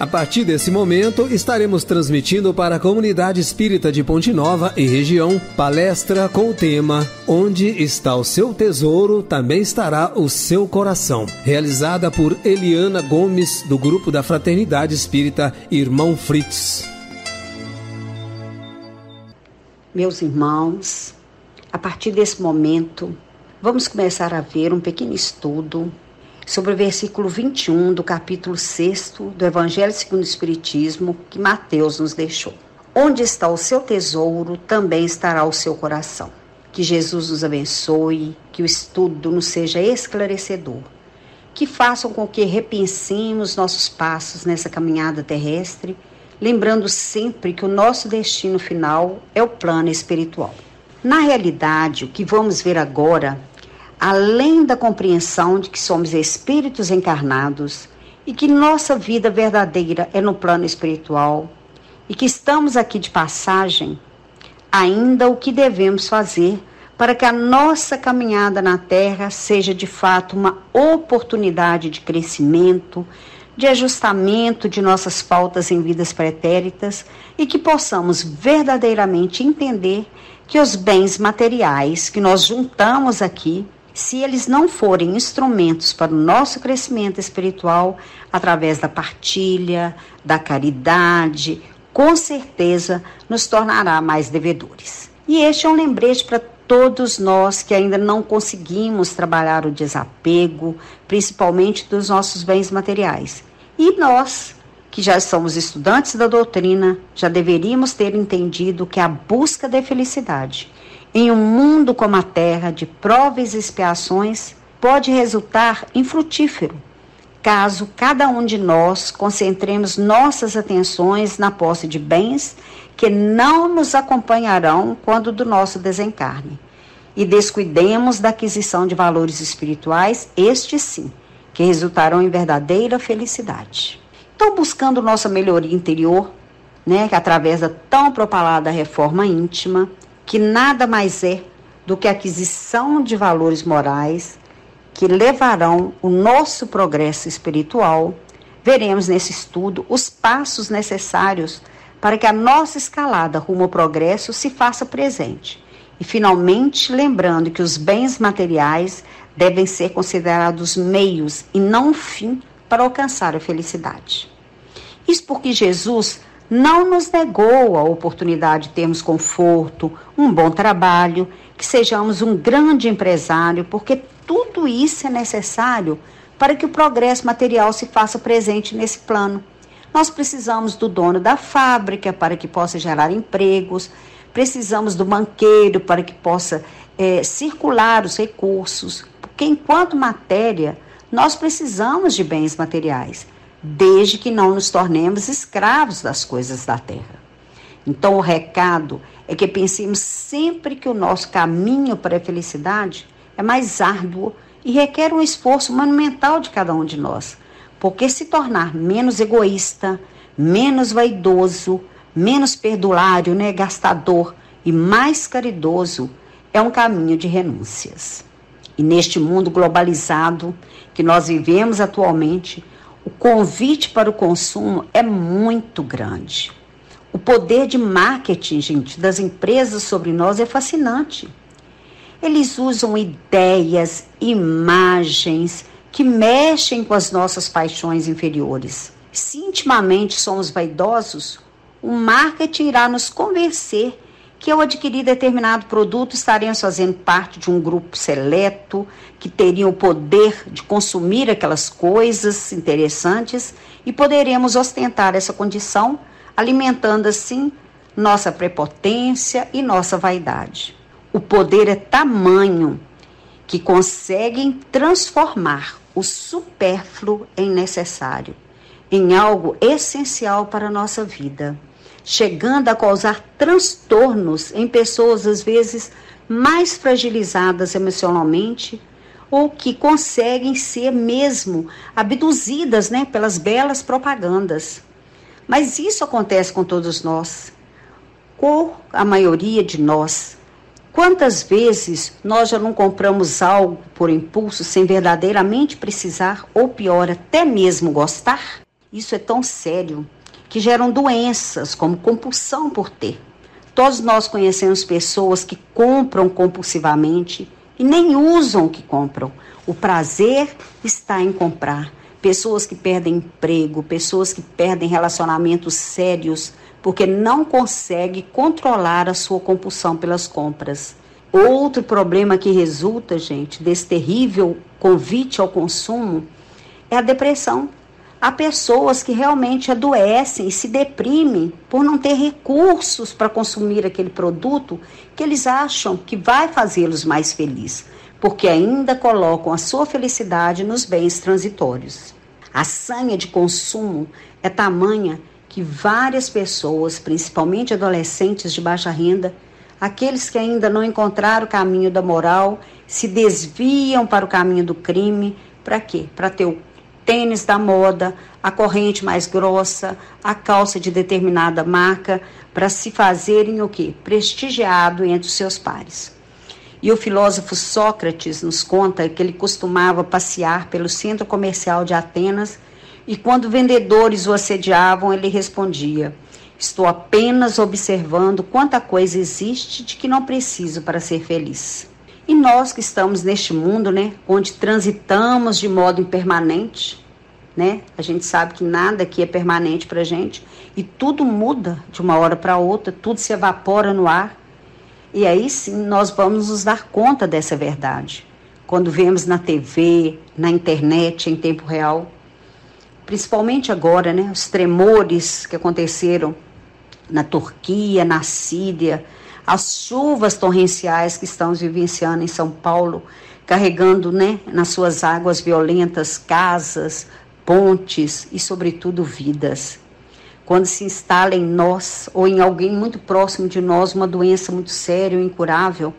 A partir desse momento, estaremos transmitindo para a comunidade espírita de Ponte Nova e região palestra com o tema Onde está o seu tesouro, também estará o seu coração, realizada por Eliana Gomes, do grupo da Fraternidade Espírita Irmão Fritz. Meus irmãos, a partir desse momento, vamos começar a ver um pequeno estudo sobre o versículo 21 do capítulo 6 do Evangelho segundo o Espiritismo que Mateus nos deixou. Onde está o seu tesouro, também estará o seu coração. Que Jesus nos abençoe, que o estudo nos seja esclarecedor, que façam com que repensemos nossos passos nessa caminhada terrestre, lembrando sempre que o nosso destino final é o plano espiritual. Na realidade, o que vamos ver agora, além da compreensão de que somos espíritos encarnados e que nossa vida verdadeira é no plano espiritual e que estamos aqui de passagem, ainda o que devemos fazer para que a nossa caminhada na Terra seja de fato uma oportunidade de crescimento, de ajustamento de nossas faltas em vidas pretéritas e que possamos verdadeiramente entender que os bens materiais que nós juntamos aqui, se eles não forem instrumentos para o nosso crescimento espiritual, através da partilha, da caridade, com certeza nos tornará mais devedores. E este é um lembrete para todos nós que ainda não conseguimos trabalhar o desapego, principalmente dos nossos bens materiais. E nós, que já somos estudantes da doutrina, já deveríamos ter entendido que a busca da felicidade em um mundo como a Terra, de provas e expiações, pode resultar infrutífero, caso cada um de nós concentremos nossas atenções na posse de bens que não nos acompanharão quando do nosso desencarne, e descuidemos da aquisição de valores espirituais, estes sim, que resultarão em verdadeira felicidade. Então, buscando nossa melhoria interior, que através da tão propalada reforma íntima, que nada mais é do que a aquisição de valores morais que levarão o nosso progresso espiritual, veremos nesse estudo os passos necessários para que a nossa escalada rumo ao progresso se faça presente. E, finalmente, lembrando que os bens materiais devem ser considerados meios e não um fim para alcançar a felicidade. Isso porque Jesus não nos negou a oportunidade de termos conforto, um bom trabalho, que sejamos um grande empresário, porque tudo isso é necessário para que o progresso material se faça presente nesse plano. Nós precisamos do dono da fábrica para que possa gerar empregos, precisamos do banqueiro para que possa circular os recursos, porque enquanto matéria, nós precisamos de bens materiais, desde que não nos tornemos escravos das coisas da terra. Então, o recado é que pensemos sempre que o nosso caminho para a felicidade é mais árduo e requer um esforço monumental de cada um de nós, porque se tornar menos egoísta, menos vaidoso, menos perdulário, gastador e mais caridoso é um caminho de renúncias. E neste mundo globalizado que nós vivemos atualmente, o convite para o consumo é muito grande. O poder de marketing, gente, das empresas sobre nós é fascinante. Eles usam ideias, imagens que mexem com as nossas paixões inferiores. Se intimamente somos vaidosos, o marketing irá nos convencer que ao adquirir determinado produto estaremos fazendo parte de um grupo seleto que teria o poder de consumir aquelas coisas interessantes e poderemos ostentar essa condição, alimentando assim nossa prepotência e nossa vaidade. O poder é tamanho que conseguem transformar o supérfluo em necessário, em algo essencial para a nossa vida, chegando a causar transtornos em pessoas, às vezes, mais fragilizadas emocionalmente, ou que conseguem ser mesmo abduzidas, pelas belas propagandas. Mas isso acontece com todos nós, com a maioria de nós. Quantas vezes nós já não compramos algo por impulso sem verdadeiramente precisar, ou pior, até mesmo gostar? isso é tão sério que geram doenças como compulsão por ter. Todos nós conhecemos pessoas que compram compulsivamente e nem usam o que compram. O prazer está em comprar. Pessoas que perdem emprego, pessoas que perdem relacionamentos sérios porque não conseguem controlar a sua compulsão pelas compras. Outro problema que resulta, gente, desse terrível convite ao consumo é a depressão. Há pessoas que realmente adoecem e se deprimem por não ter recursos para consumir aquele produto que eles acham que vai fazê-los mais felizes, porque ainda colocam a sua felicidade nos bens transitórios. A sanha de consumo é tamanha que várias pessoas, principalmente adolescentes de baixa renda, aqueles que ainda não encontraram o caminho da moral, se desviam para o caminho do crime. Para quê? Para ter o tênis da moda, a corrente mais grossa, a calça de determinada marca, para se fazerem o quê? Prestigiado entre os seus pares. E o filósofo Sócrates nos conta que ele costumava passear pelo centro comercial de Atenas e quando vendedores o assediavam, ele respondia: estou apenas observando quanta coisa existe de que não preciso para ser feliz. E nós que estamos neste mundo, onde transitamos de modo impermanente, a gente sabe que nada aqui é permanente para a gente e tudo muda de uma hora para outra, tudo se evapora no ar. E aí sim nós vamos nos dar conta dessa verdade. Quando vemos na TV, na internet, em tempo real, principalmente agora, os tremores que aconteceram na Turquia, na Síria, as chuvas torrenciais que estamos vivenciando em São Paulo, carregando nas suas águas violentas casas, pontes e, sobretudo, vidas. Quando se instala em nós ou em alguém muito próximo de nós uma doença muito séria ou incurável,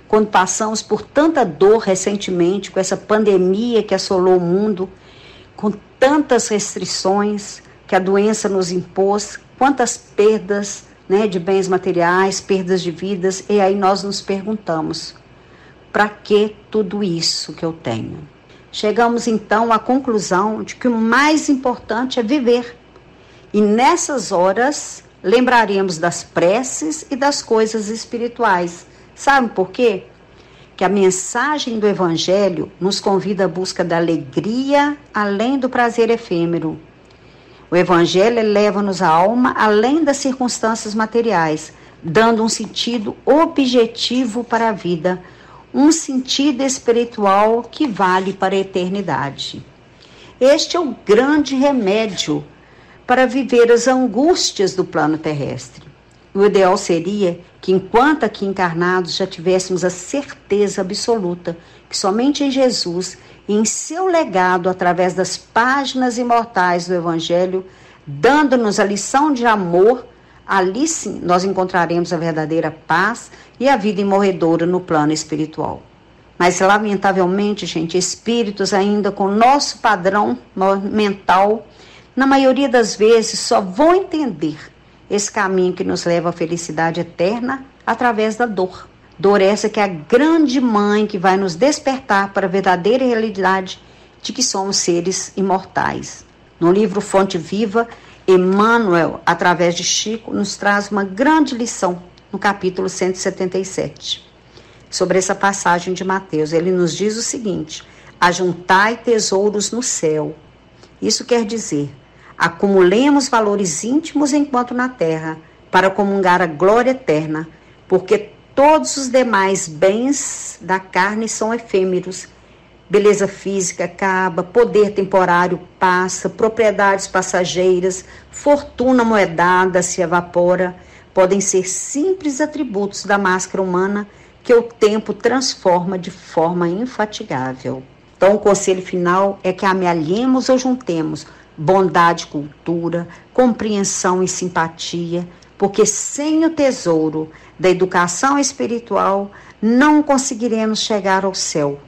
quando passamos por tanta dor recentemente com essa pandemia que assolou o mundo, com tantas restrições que a doença nos impôs, quantas perdas de bens materiais, perdas de vidas, e aí nós nos perguntamos: para que tudo isso que eu tenho? Chegamos então à conclusão de que o mais importante é viver. E nessas horas lembraremos das preces e das coisas espirituais. Sabe por quê? Que a mensagem do Evangelho nos convida à busca da alegria além do prazer efêmero. O Evangelho eleva-nos a alma além das circunstâncias materiais, dando um sentido objetivo para a vida, um sentido espiritual que vale para a eternidade. Este é o grande remédio para viver as angústias do plano terrestre. O ideal seria que, enquanto aqui encarnados, já tivéssemos a certeza absoluta que somente em Jesus e em seu legado, através das páginas imortais do Evangelho, dando-nos a lição de amor, ali sim nós encontraremos a verdadeira paz e a vida imorredora no plano espiritual. Mas, lamentavelmente, gente, espíritos ainda com nosso padrão mental, na maioria das vezes, só vão entender esse caminho que nos leva à felicidade eterna através da dor. Dor essa que é a grande mãe que vai nos despertar para a verdadeira realidade de que somos seres imortais. No livro Fonte Viva, Emmanuel, através de Chico, nos traz uma grande lição no capítulo 177. Sobre essa passagem de Mateus, ele nos diz o seguinte: ajuntai tesouros no céu. Isso quer dizer, acumulemos valores íntimos enquanto na terra, para comungar a glória eterna, porque todos os demais bens da carne são efêmeros. Beleza física acaba, poder temporário passa, propriedades passageiras, fortuna moedada se evapora. Podem ser simples atributos da máscara humana que o tempo transforma de forma infatigável. Então, o conselho final é que amealhemos ou juntemos bondade e cultura, compreensão e simpatia, porque sem o tesouro da educação espiritual não conseguiremos chegar ao céu,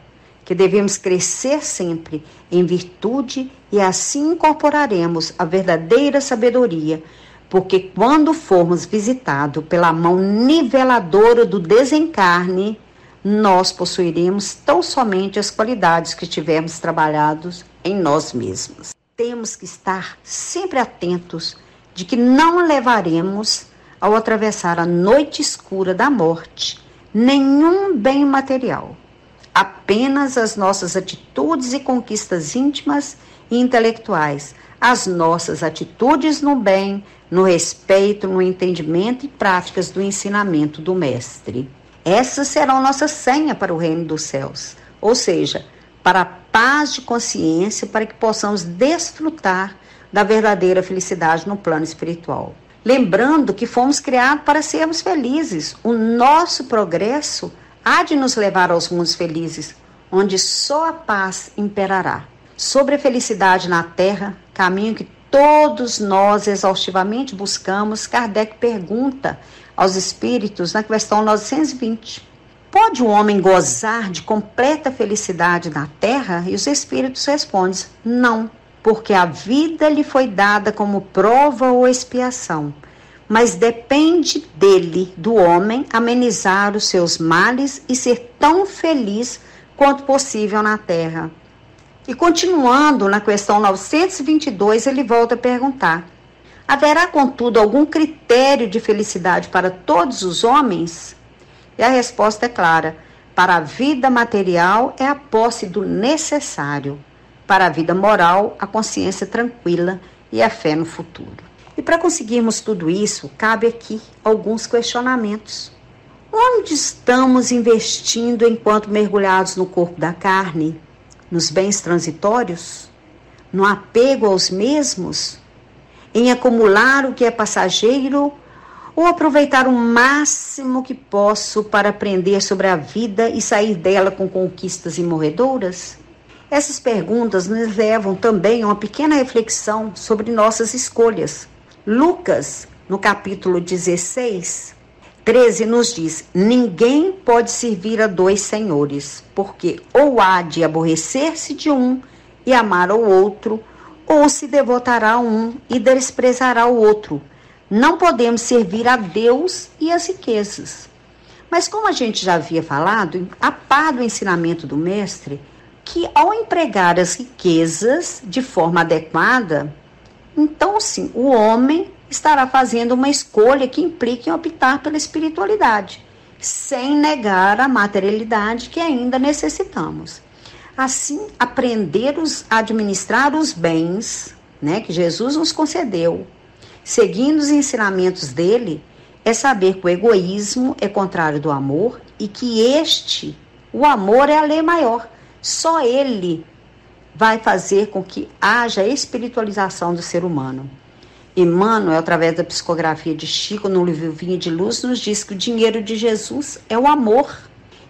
que devemos crescer sempre em virtude e assim incorporaremos a verdadeira sabedoria, porque quando formos visitados pela mão niveladora do desencarne, nós possuiremos tão somente as qualidades que tivermos trabalhados em nós mesmos. temos que estar sempre atentos de que não levaremos, ao atravessar a noite escura da morte, nenhum bem material. Apenas as nossas atitudes e conquistas íntimas e intelectuais, as nossas atitudes no bem, no respeito, no entendimento e práticas do ensinamento do Mestre. Essas serão nossa senha para o reino dos céus, ou seja, para a paz de consciência, para que possamos desfrutar da verdadeira felicidade no plano espiritual. Lembrando que fomos criados para sermos felizes. O nosso progresso há de nos levar aos mundos felizes, onde só a paz imperará. Sobre a felicidade na Terra, caminho que todos nós exaustivamente buscamos, Kardec pergunta aos espíritos na questão 920. Pode o homem gozar de completa felicidade na Terra? E os espíritos respondem, não, porque a vida lhe foi dada como prova ou expiação, mas depende dele, do homem, amenizar os seus males e ser tão feliz quanto possível na Terra. E continuando na questão 922, ele volta a perguntar, haverá, contudo, algum critério de felicidade para todos os homens? E a resposta é clara, para a vida material é a posse do necessário, para a vida moral, a consciência tranquila e a fé no futuro. E para conseguirmos tudo isso, cabe aqui alguns questionamentos. Onde estamos investindo enquanto mergulhados no corpo da carne? Nos bens transitórios? No apego aos mesmos? Em acumular o que é passageiro? Ou aproveitar o máximo que posso para aprender sobre a vida e sair dela com conquistas imorredoras? Essas perguntas nos levam também a uma pequena reflexão sobre nossas escolhas. Lucas, no capítulo 16, 13, nos diz, ninguém pode servir a dois senhores, porque ou há de aborrecer-se de um e amar ao outro, ou se devotará a um e desprezará o outro. Não podemos servir a Deus e as riquezas. Mas como a gente já havia falado, a par do ensinamento do Mestre, que ao empregar as riquezas de forma adequada, então sim, o homem estará fazendo uma escolha que implique em optar pela espiritualidade, sem negar a materialidade que ainda necessitamos. Assim, aprender a administrar os bens, que Jesus nos concedeu, seguindo os ensinamentos dele, é saber que o egoísmo é contrário do amor e que o amor é a lei maior. Só ele vai fazer com que haja espiritualização do ser humano. Emmanuel, através da psicografia de Chico, no livro Vinho de Luz, nos diz que o dinheiro de Jesus é o amor.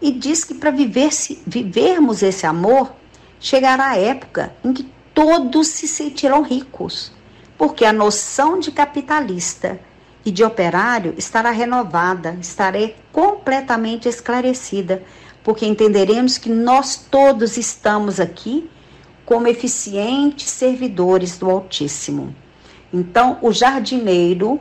E diz que para vivermos esse amor, chegará a época em que todos se sentirão ricos, porque a noção de capitalista e de operário estará renovada, estará completamente esclarecida, porque entenderemos que nós todos estamos aqui como eficientes servidores do Altíssimo. Então, o jardineiro,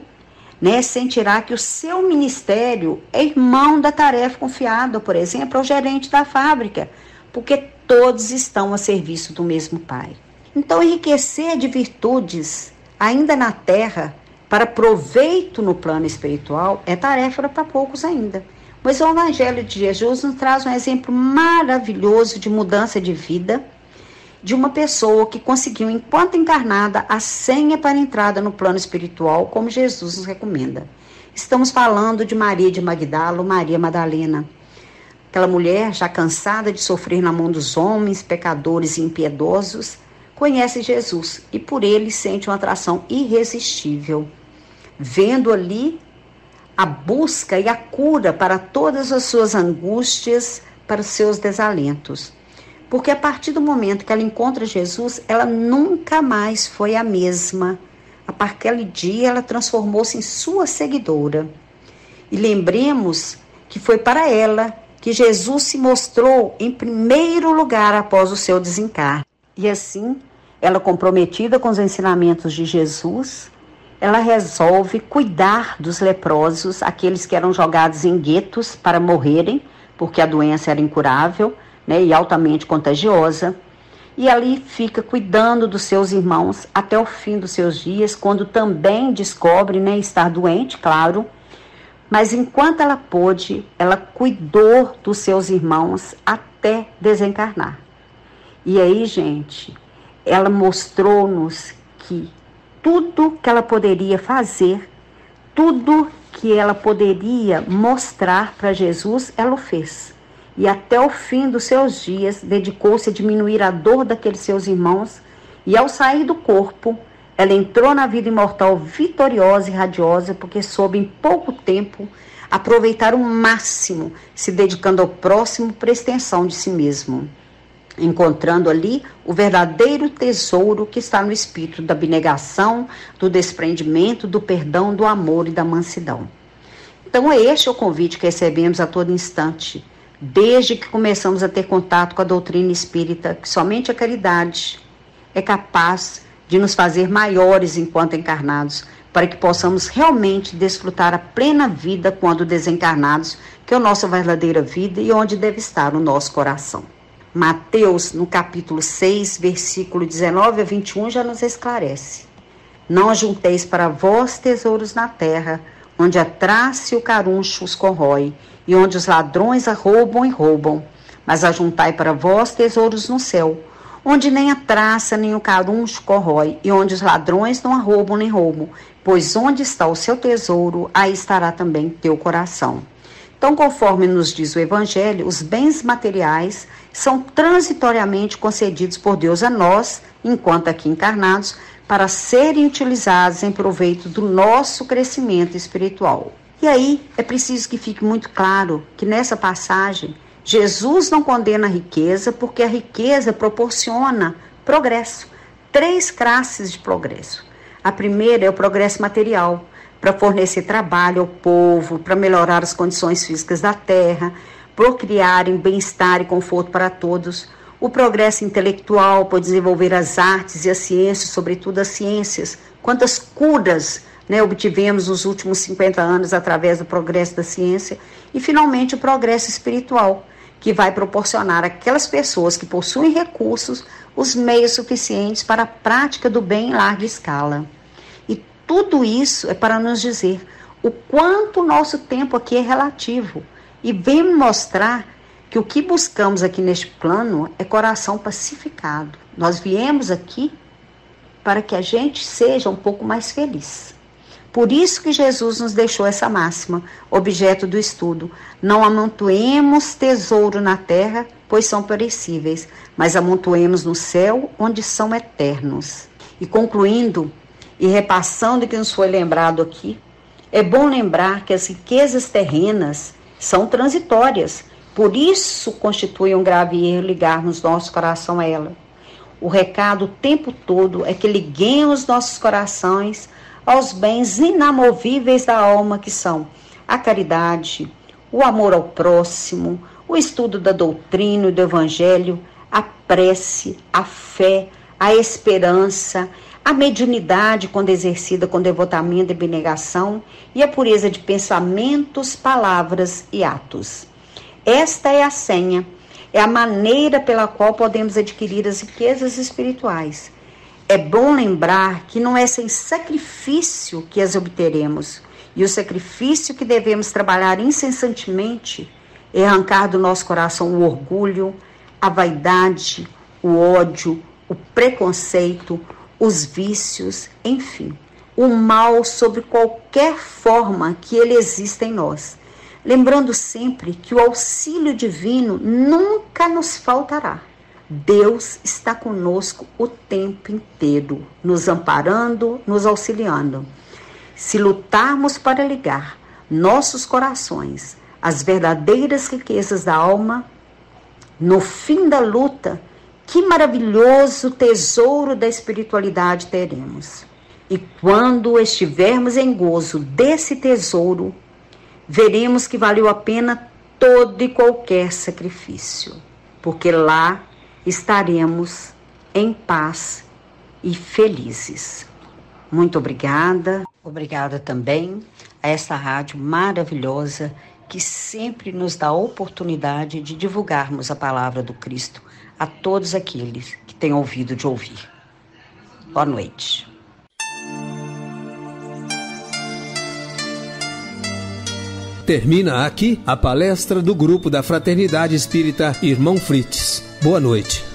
sentirá que o seu ministério é irmão da tarefa confiada, por exemplo, ao gerente da fábrica, porque todos estão a serviço do mesmo Pai. Então, enriquecer de virtudes, ainda na terra, para proveito no plano espiritual, é tarefa para poucos ainda. Mas o Evangelho de Jesus nos traz um exemplo maravilhoso de mudança de vida, de uma pessoa que conseguiu, enquanto encarnada, a senha para a entrada no plano espiritual, como Jesus nos recomenda. Estamos falando de Maria de Magdala, ou Maria Madalena. Aquela mulher, já cansada de sofrer na mão dos homens, pecadores e impiedosos, conhece Jesus e por ele sente uma atração irresistível, vendo ali a busca e a cura para todas as suas angústias, para os seus desalentos. Porque a partir do momento que ela encontra Jesus, ela nunca mais foi a mesma. A partir daquele dia, ela transformou-se em sua seguidora. E lembremos que foi para ela que Jesus se mostrou em primeiro lugar após o seu desencarne. E assim, ela comprometida com os ensinamentos de Jesus, ela resolve cuidar dos leprosos, aqueles que eram jogados em guetos para morrerem, porque a doença era incurável, e altamente contagiosa. e ali fica cuidando dos seus irmãos até o fim dos seus dias, quando também descobre, né, estar doente, claro. Mas enquanto ela pôde, ela cuidou dos seus irmãos até desencarnar. E aí, gente, ela mostrou-nos que tudo que ela poderia fazer, tudo que ela poderia mostrar para Jesus, ela o fez. E até o fim dos seus dias, dedicou-se a diminuir a dor daqueles seus irmãos. E ao sair do corpo, ela entrou na vida imortal vitoriosa e radiosa, porque soube em pouco tempo aproveitar o máximo, se dedicando ao próximo por extensão de si mesmo, encontrando ali o verdadeiro tesouro que está no espírito da abnegação, do desprendimento, do perdão, do amor e da mansidão. Então, este é o convite que recebemos a todo instante, desde que começamos a ter contato com a doutrina espírita, que somente a caridade é capaz de nos fazer maiores enquanto encarnados, para que possamos realmente desfrutar a plena vida quando desencarnados, que é a nossa verdadeira vida e onde deve estar o nosso coração. Mateus, no capítulo 6, versículo 19 a 21, já nos esclarece. Não ajunteis para vós tesouros na terra, onde a traça e o caruncho os corrói, e onde os ladrões arrombam e roubam, mas ajuntai para vós tesouros no céu, onde nem a traça nem o caruncho corrói, e onde os ladrões não arrombam nem roubam, pois onde está o seu tesouro, aí estará também teu coração. Então, conforme nos diz o Evangelho, os bens materiais são transitoriamente concedidos por Deus a nós, enquanto aqui encarnados, para serem utilizados em proveito do nosso crescimento espiritual. E aí, é preciso que fique muito claro que nessa passagem, Jesus não condena a riqueza, porque a riqueza proporciona progresso. 3 classes de progresso. A primeira é o progresso material, para fornecer trabalho ao povo, para melhorar as condições físicas da terra, procriarem bem-estar e conforto para todos. O progresso intelectual, para desenvolver as artes e as ciências, sobretudo as ciências. Quantas curas, né, obtivemos nos últimos 50 anos através do progresso da ciência. E, finalmente, o progresso espiritual, que vai proporcionar àquelas pessoas que possuem recursos os meios suficientes para a prática do bem em larga escala. E tudo isso é para nos dizer o quanto o nosso tempo aqui é relativo e vem mostrar que o que buscamos aqui neste plano é coração pacificado. Nós viemos aqui para que a gente seja um pouco mais feliz. Por isso que Jesus nos deixou essa máxima, objeto do estudo. Não amontoemos tesouro na terra, pois são perecíveis, mas amontoemos no céu, onde são eternos. E concluindo e repassando o que nos foi lembrado aqui, é bom lembrar que as riquezas terrenas são transitórias, por isso constitui um grave erro ligarmos nosso coração a ela. O recado o tempo todo é que liguemos nossos corações aos bens inamovíveis da alma, que são a caridade, o amor ao próximo, o estudo da doutrina e do evangelho, a prece, a fé, a esperança, a mediunidade quando exercida com devotamento e abnegação e a pureza de pensamentos, palavras e atos. Esta é a senha, é a maneira pela qual podemos adquirir as riquezas espirituais. É bom lembrar que não é sem sacrifício que as obteremos, e o sacrifício que devemos trabalhar incessantemente é arrancar do nosso coração o orgulho, a vaidade, o ódio, o preconceito, os vícios, enfim, o mal sobre qualquer forma que ele exista em nós. Lembrando sempre que o auxílio divino nunca nos faltará. Deus está conosco o tempo inteiro, nos amparando, nos auxiliando. Se lutarmos para ligar nossos corações às verdadeiras riquezas da alma, no fim da luta, que maravilhoso tesouro da espiritualidade teremos. E quando estivermos em gozo desse tesouro, veremos que valeu a pena todo e qualquer sacrifício, porque lá estaremos em paz e felizes. Muito obrigada. Obrigada também a essa rádio maravilhosa que sempre nos dá a oportunidade de divulgarmos a palavra do Cristo a todos aqueles que tem ouvido de ouvir. Boa noite. Termina aqui a palestra do grupo da Fraternidade Espírita Irmão Fritz. Boa noite.